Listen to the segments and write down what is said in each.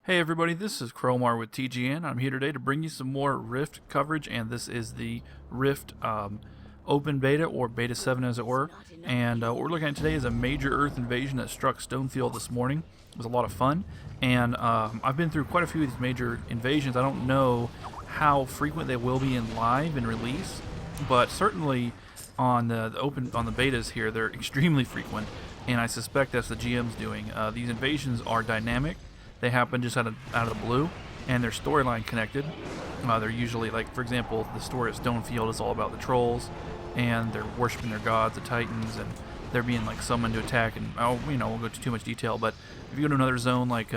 Hey everybody, this is Crowmar with TGN. I'm here today to bring you some more Rift coverage, and this is the Rift open beta, or beta 7 as it were. And what we're looking at today is a major Earth invasion that struck Stonefield this morning. It was a lot of fun, and I've been through quite a few of these major invasions. I don't know how frequent they will be in live and release, but certainly on the betas here, they're extremely frequent, and I suspect that's the GM's doing. These invasions are dynamic. They happen just out of the blue, and they're storyline connected. They're usually, like, for example, the story of Stonefield is all about the trolls, and they're worshiping their gods, the Titans, and they're being like summoned to attack. And won't go into too much detail, but if you go to another zone like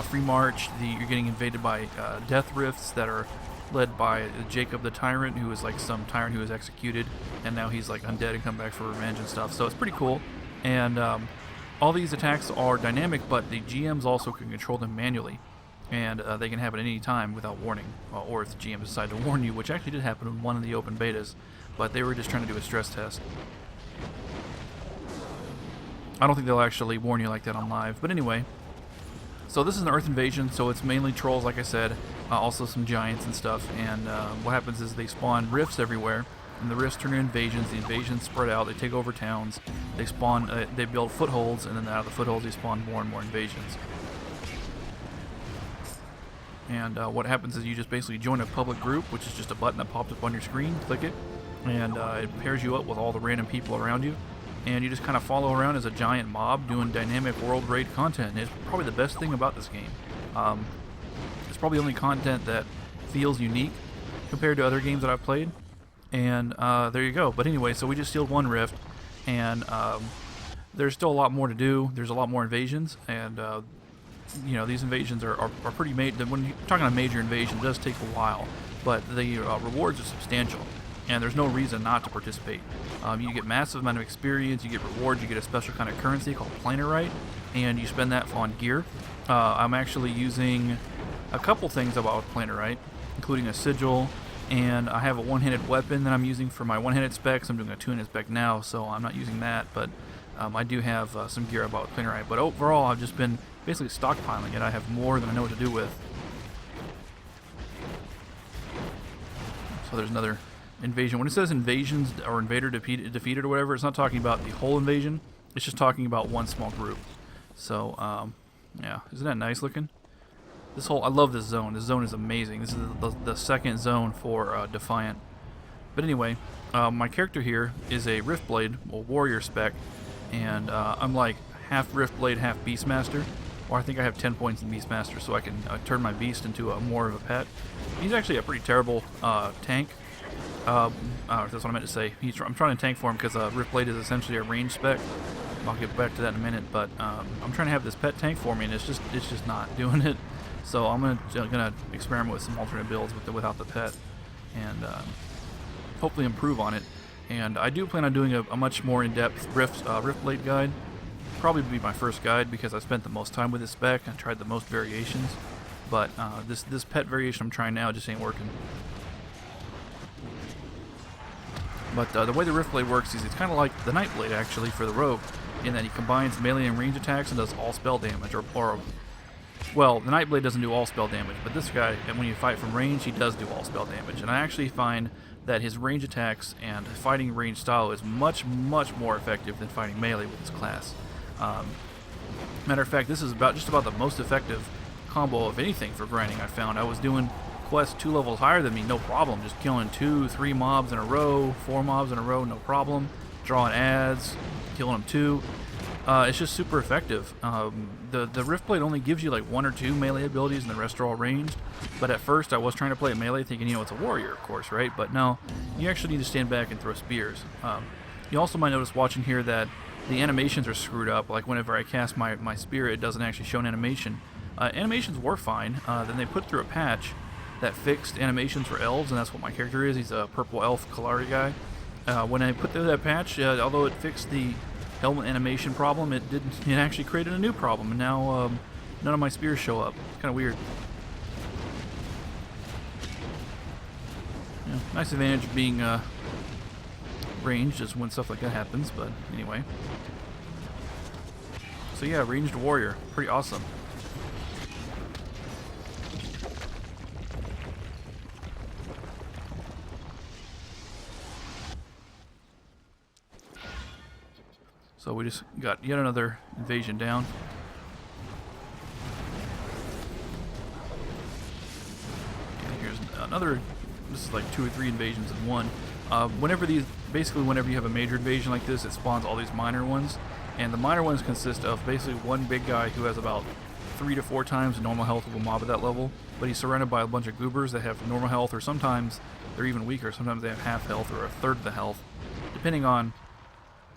Free March, you're getting invaded by death rifts that are led by Jacob the Tyrant, who is like some tyrant who was executed, and now he's like undead and come back for revenge and stuff. So it's pretty cool, and all these attacks are dynamic, but the GMs also can control them manually, and they can happen at any time without warning, or if the GM decide to warn you, which actually did happen in one of the open betas, but they were just trying to do a stress test. I don't think they'll actually warn you like that on live, but anyway. So this is an Earth invasion, so it's mainly trolls, like I said, also some giants and stuff, and what happens is they spawn rifts everywhere, and the rifts turn into invasions. The invasions spread out, they take over towns, they spawn, they build footholds, and then out of the footholds they spawn more and more invasions. And what happens is you just basically join a public group, which is just a button that pops up on your screen, click it, and it pairs you up with all the random people around you, and you just kind of follow around as a giant mob doing dynamic world raid content. And it's probably the best thing about this game. It's probably the only content that feels unique compared to other games that I've played. And there you go. But anyway, so we just sealed one rift, and there's still a lot more to do. There's a lot more invasions, and these invasions are pretty major. When you're talking a major invasion, it does take a while, but the rewards are substantial, and there's no reason not to participate. You get massive amount of experience, you get rewards, you get a special kind of currency called Planarite, and you spend that on gear. I'm actually using a couple things about Planarite, including a sigil, and I have a one-handed weapon that I'm using for my one-handed specs. I'm doing a two-handed spec now, so I'm not using that, but I do have some gear about Planarite. But overall, I've just been basically stockpiling it. I have more than I know what to do with. So there's another invasion. When it says invasions or invader defeated or whatever, it's not talking about the whole invasion. It's just talking about one small group. So, yeah, isn't that nice looking? I love this zone. This zone is amazing. This is the second zone for Defiant. But anyway, my character here is a Riftblade, a warrior spec, and I'm like half Riftblade, half Beastmaster. Or I think I have 10 points in Beastmaster, so I can turn my beast into more of a pet. He's actually a pretty terrible tank. That's what I meant to say. I'm trying to tank for him because Riftblade is essentially a range spec. I'll get back to that in a minute, but I'm trying to have this pet tank for me, and it's just not doing it. So I'm gonna experiment with some alternate builds without the pet, and hopefully improve on it. And I do plan on doing a much more in-depth Riftblade guide. Probably be my first guide because I spent the most time with this spec and tried the most variations. But this pet variation I'm trying now just ain't working. But the way the Riftblade works is it's kind of like the Nightblade actually for the rogue, in that he combines melee and range attacks and does all spell damage, well, the Nightblade doesn't do all spell damage, but this guy, and when you fight from range, he does do all spell damage. And I actually find that his range attacks and fighting range style is much, much more effective than fighting melee with this class. Matter of fact, this is just about the most effective combo of anything for grinding I found. I was doing quests 2 levels higher than me, no problem. Just killing 2, 3 mobs in a row, 4 mobs in a row, no problem. Drawing ads, killing them 2. It's just super effective. The Riftblade only gives you like 1 or 2 melee abilities, and the rest are all ranged. But at first I was trying to play it melee thinking, it's a warrior, of course, right? But no, you actually need to stand back and throw spears. You also might notice watching here that the animations are screwed up. Like whenever I cast my spear, it doesn't actually show an animation. Animations were fine. Then they put through a patch that fixed animations for elves, and that's what my character is. He's a purple elf Kalari guy. When I put through that patch, although it fixed the helmet animation problem, it actually created a new problem, and now none of my spears show up. Kind of weird. Nice advantage of being ranged is when stuff like that happens, but anyway. So yeah, ranged warrior, pretty awesome. So we just got yet another invasion down. And here's another. This is like 2 or 3 invasions in one. Basically whenever you have a major invasion like this, it spawns all these minor ones. And the minor ones consist of basically one big guy who has about 3 to 4 times the normal health of a mob at that level. But he's surrounded by a bunch of goobers that have normal health, or sometimes they're even weaker. Sometimes they have half health or a third of the health, depending on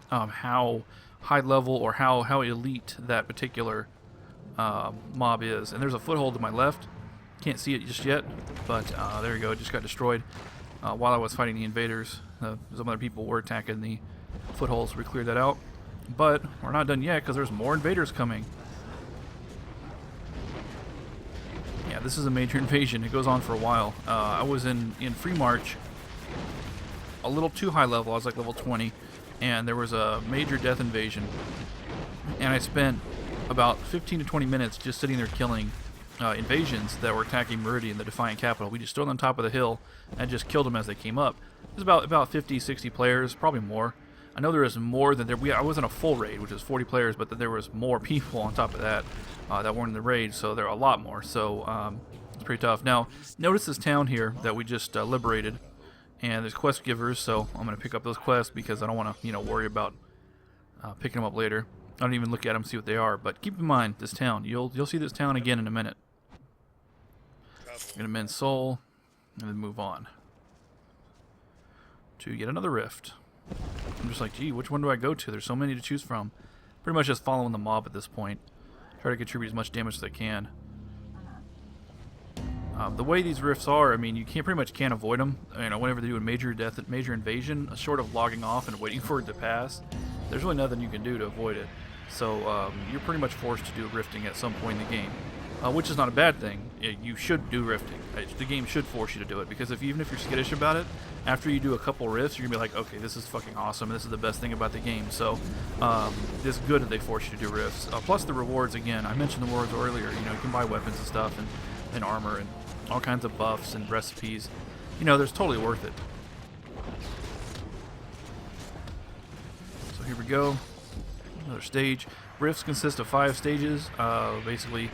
how high level or how elite that particular mob is. And there's a foothold to my left. Can't see it just yet, but there you go. It just got destroyed while I was fighting the invaders. Some other people were attacking the footholds, so we cleared that out. But we're not done yet because there's more invaders coming. Yeah, this is a major invasion. It goes on for a while. I was in Free March, a little too high level. I was like level 20, and there was a major death invasion. And I spent about 15 to 20 minutes just sitting there killing invasions that were attacking Meridian, the Defiant capital. We just stood on top of the hill and just killed them as they came up. There's about 50, 60 players, probably more. I know there is more than there. I wasn't a full raid, which is 40 players, but there was more people on top of that that weren't in the raid, so there are a lot more. So it's pretty tough. Now, notice this town here that we just liberated, and there's quest givers. So I'm gonna pick up those quests because I don't want to, worry about picking them up later. I don't even look at them, see what they are. But keep in mind this town. You'll see this town again in a minute. I'm gonna mend soul, and then move on to yet another rift. I'm just like, gee, which one do I go to? There's so many to choose from. Pretty much just following the mob at this point. Try to contribute as much damage as I can. The way these rifts are, I mean, you pretty much can't avoid them. Whenever they do a major invasion, short of logging off and waiting for it to pass, there's really nothing you can do to avoid it. So you're pretty much forced to do rifting at some point in the game. Which is not a bad thing. You should do rifting. The game should force you to do it, because even if you're skittish about it, after you do a couple rifts, you're going to be like, okay, this is fucking awesome, and this is the best thing about the game. So it's good that they force you to do rifts. Plus the rewards, again, I mentioned the rewards earlier. You can buy weapons and stuff, and armor, and all kinds of buffs and recipes. There's totally worth it. So here we go. Another stage. Rifts consist of 5 stages. Basically,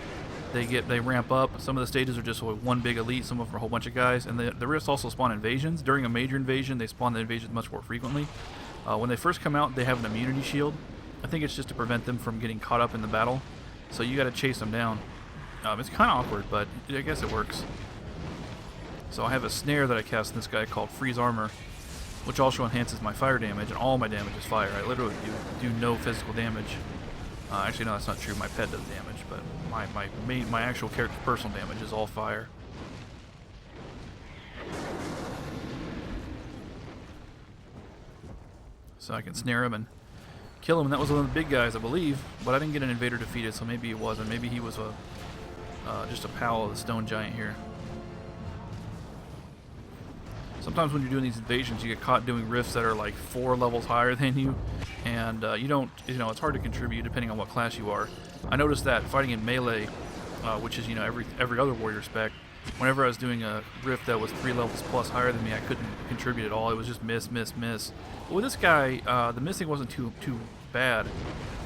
they ramp up. Some of the stages are just one big elite, some of them are a whole bunch of guys. And the rifts also spawn invasions. During a major invasion, they spawn the invasions much more frequently. When they first come out, they have an immunity shield. I think it's just to prevent them from getting caught up in the battle. So you got to chase them down. It's kind of awkward, but I guess it works. So I have a snare that I cast in this guy called Freeze Armor, which also enhances my fire damage, and all my damage is fire. I literally do no physical damage. Actually, no, that's not true. My pet does damage, but my actual character's personal damage is all fire. So I can snare him and kill him, and that was one of the big guys, I believe. But I didn't get an invader defeated, so maybe he wasn't. Maybe he was just a pal of the stone giant here. Sometimes when you're doing these invasions, you get caught doing rifts that are like 4 levels higher than you, and you don't, it's hard to contribute depending on what class you are. I noticed that fighting in melee, which is every other warrior spec, whenever I was doing a rift that was 3 levels plus higher than me, I couldn't contribute at all. It was just miss, miss, miss. But with this guy, the missing wasn't too bad.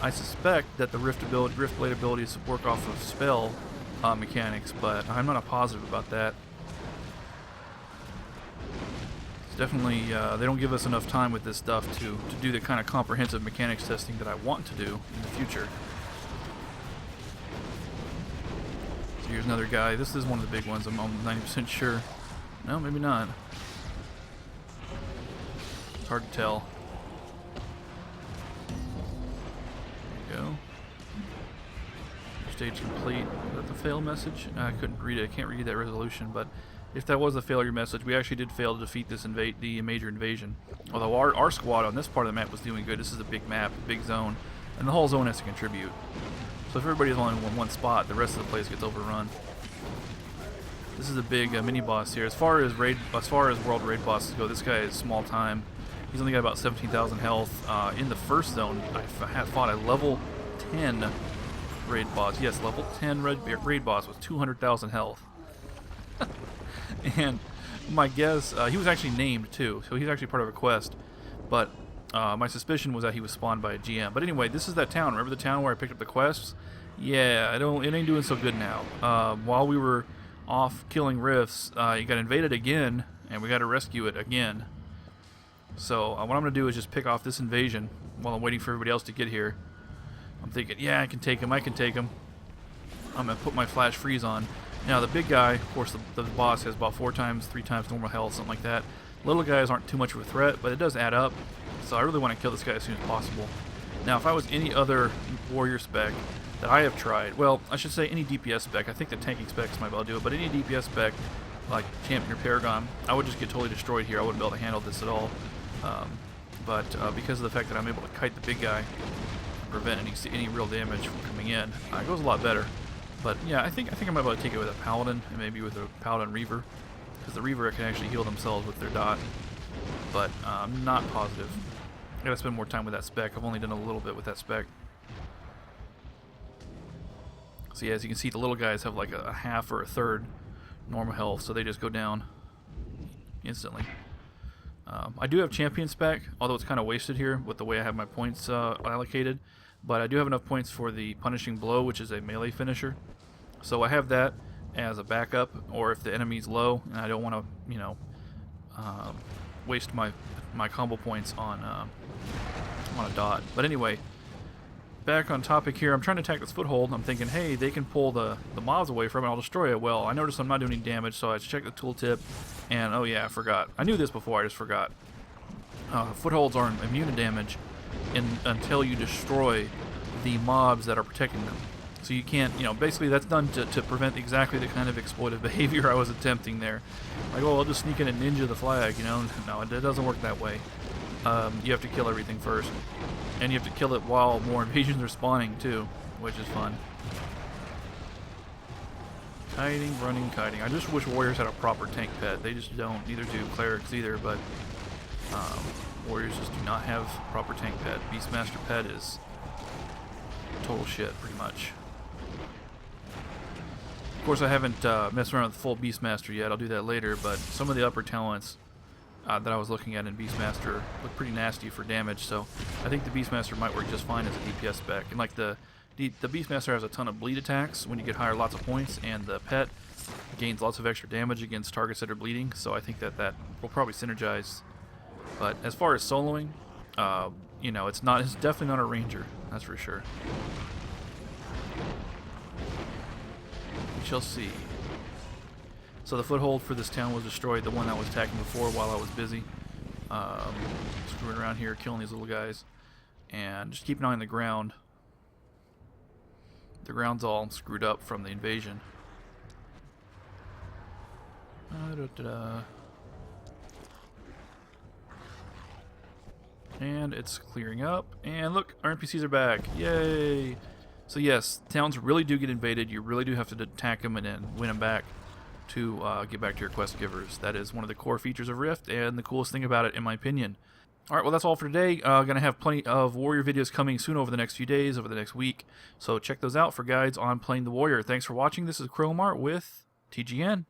I suspect that the rift blade abilities work off of spell mechanics, but I'm not positive about that. Definitely, they don't give us enough time with this stuff to do the kind of comprehensive mechanics testing that I want to do in the future. So here's another guy. This is one of the big ones. I'm 90% sure. No, maybe not. It's hard to tell. There you go. Stage complete. Is that the fail message? I couldn't read it. I can't read that resolution, but if that was a failure message, we actually did fail to defeat this the major invasion. Although our squad on this part of the map was doing good. This is a big map, big zone, and the whole zone has to contribute. So if everybody's only in one spot, the rest of the place gets overrun. This is a big mini boss here. As far as world raid bosses go, this guy is small time. He's only got about 17,000 health. In the first zone, I fought a level 10 raid boss. Yes, level 10 raid boss with 200,000 health. And my guess, he was actually named too, so he's actually part of a quest. But My suspicion was that he was spawned by a GM. But anyway, this is that town. Remember the town where I picked up the quests? Yeah, it ain't doing so good now. While we were off killing rifts, it got invaded again, and we got to rescue it again. So what I'm going to do is just pick off this invasion while I'm waiting for everybody else to get here. I'm thinking, yeah, I can take him. I'm going to put my flash freeze on. Now, the big guy, of course, the boss has about 3 times normal health, something like that. Little guys aren't too much of a threat, but it does add up. So I really want to kill this guy as soon as possible. Now, if I was any other warrior spec that I have tried, well, I should say any DPS spec. I think the tanking specs might be able to do it, but any DPS spec, like Champion or Paragon, I would just get totally destroyed here. I wouldn't be able to handle this at all. But because of the fact that I'm able to kite the big guy and prevent any real damage from coming in, it goes a lot better. But yeah, I think I might be able to take it with a Paladin and maybe with a Paladin Reaver, because the Reaver can actually heal themselves with their dot. But I'm not positive. I gotta spend more time with that spec. I've only done a little bit with that spec. So yeah, as you can see, the little guys have like a half or a third normal health, so they just go down instantly. I do have champion spec, although it's kind of wasted here with the way I have my points allocated. But I do have enough points for the punishing blow, which is a melee finisher. So I have that as a backup, or if the enemy's low and I don't want to, you know, waste my combo points on a dot. But anyway, back on topic here. I'm trying to attack this foothold. I'm thinking, hey, they can pull the mobs away from it. I'll destroy it. Well, I noticed I'm not doing any damage, so I checked the tooltip, and oh yeah, I forgot. I knew this before. I just forgot. Footholds aren't immune to damage until you destroy the mobs that are protecting them. So you can't, you know, basically that's done to prevent exactly the kind of exploitive behavior I was attempting there. Like, oh, I'll just sneak in and ninja the flag, you know? No, it doesn't work that way. You have to kill everything first. And you have to kill it while more invasions are spawning, too, which is fun. Kiting, running, kiting. I just wish warriors had a proper tank pet. They just don't. Neither do clerics either, but warriors just do not have proper tank pet. Beastmaster pet is total shit, pretty much. Of course, I haven't messed around with full Beastmaster yet. I'll do that later, but some of the upper talents that I was looking at in Beastmaster look pretty nasty for damage, so I think the Beastmaster might work just fine as a DPS spec. And like the Beastmaster has a ton of bleed attacks when you get higher, lots of points, and the pet gains lots of extra damage against targets that are bleeding, so I think that will probably synergize. But as far as soloing, you know, it's definitely not a ranger, that's for sure. We shall see. So the foothold for this town was destroyed, the one that was attacking before while I was busy. Screwing around here, killing these little guys. And just keep an eye on the ground. The ground's all screwed up from the invasion. And it's clearing up. And look, our NPCs are back. Yay! So yes, towns really do get invaded. You really do have to attack them and then win them back to get back to your quest givers. That is one of the core features of Rift and the coolest thing about it, in my opinion. Alright, well that's all for today. Gonna have plenty of Warrior videos coming soon over the next few days, over the next week. So check those out for guides on playing the Warrior. Thanks for watching. This is Chromart with TGN.